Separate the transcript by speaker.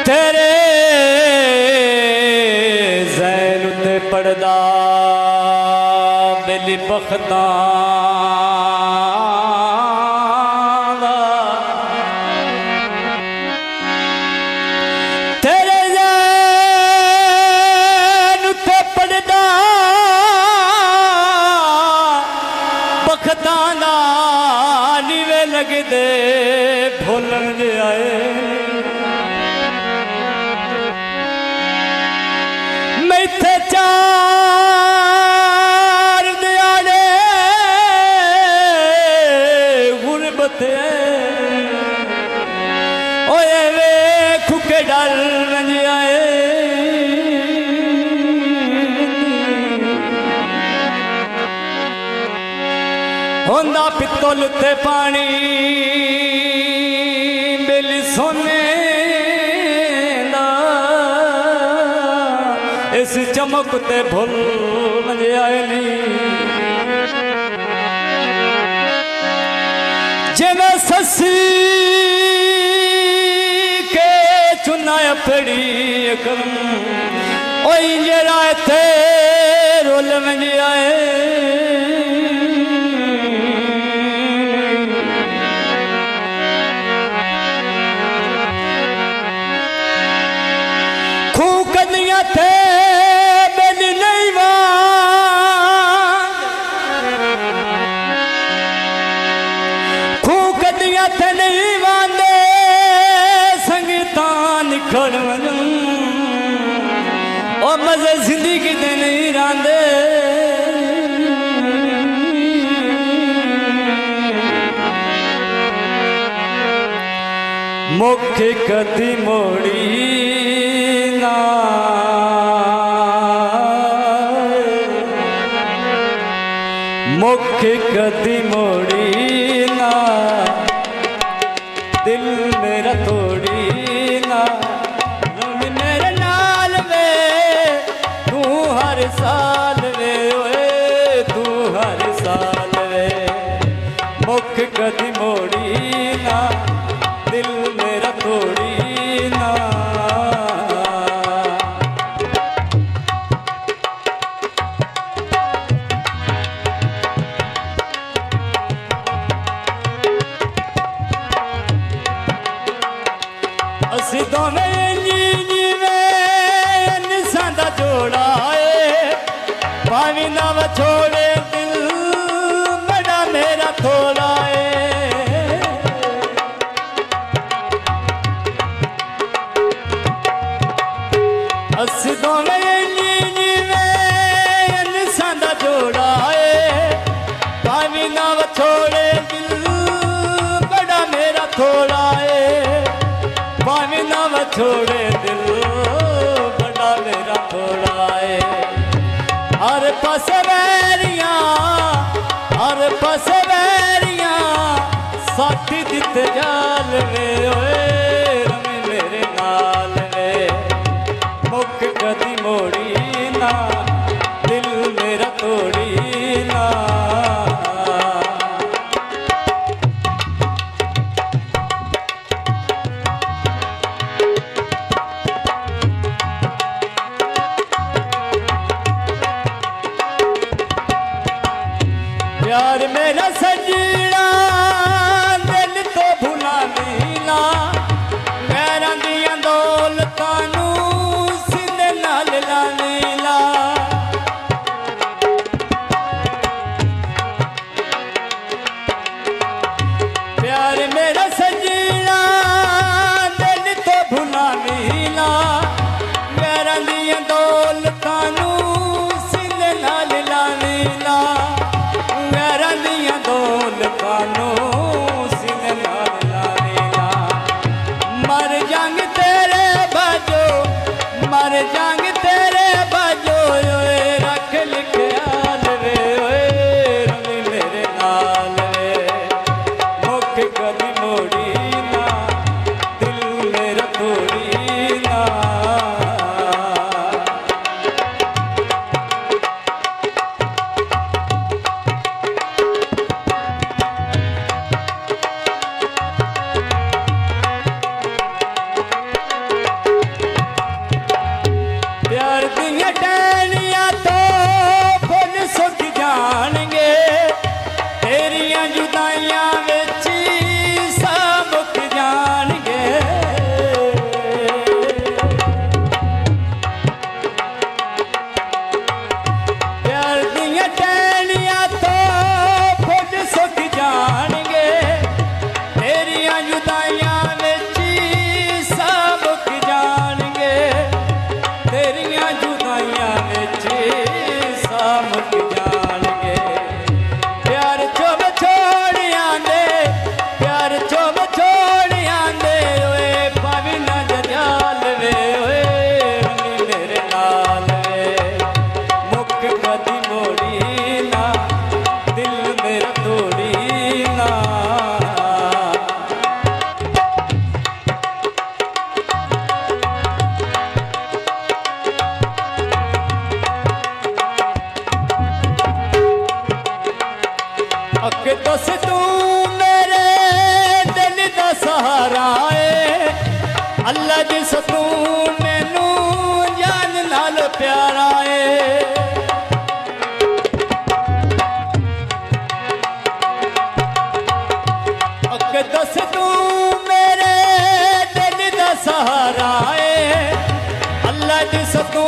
Speaker 1: तेरे ज़ैन ते पड़दा बेली बख्ता तेरे ज़ैन ते पड़दा बख्ता नीवे लगदे भोलन दे आए मैथे चार दियाड़े गुरबत ओए वे खुके डल रंजाए होंदा पित्तल ते पानी बेली सोने इस चमकते भुल आए नहीं जिन ससी के चुनाया पड़ी करम जरा थे रोल मंज आए खू कदियां थे नहीं वांदे संगीता निखड़ वजन और मजे जिंदगी दे नहीं रांदे मुख्य कदी मोड़ी ना मुख्य कदी मोड़ी ना दिल मेरा तोड़ी ना रंग मेरे नाल वे तू हर साल वे ओए तू हर साल वे मुख कदी मोड़ी ना दिल मेरा तोड़ी ना असी दोवें निशान दा जोड़ा है पावी ना छोड़े दिल बड़ा मेरा थोड़ा है असी दोवें निशान दा जोड़ा है पावी ना छोड़े दिल बड़ा मेरा थोड़ा है पानी ना छोड़े दिल बड़ा मेरा थोड़ा है हर पास वैरियां साथी दिते जाल में ओए रमी मेरे नाल में मुख कदी मोड़ी ना दिल मेरा तोड़ी ना प्यार मेरा सजना दिल तो भुला नीला गैरां दियां दौलतां नूं सीने नाल ला नीला प्यार मेरा सजना दिल तो भुला नीला गैरां दियां दौलतां नूं सीने नाल ला नीला दौलतानो सीने नाल ला नीला मर जांग तेरे बाजो मर जांग तेरे बाजो ओए रख लिख्याल वे ओए रमी मेरे नाल वे मुख कदी मोड़ी के दस तू मेरे दिल दा सहारा है अल्लाह जिस तू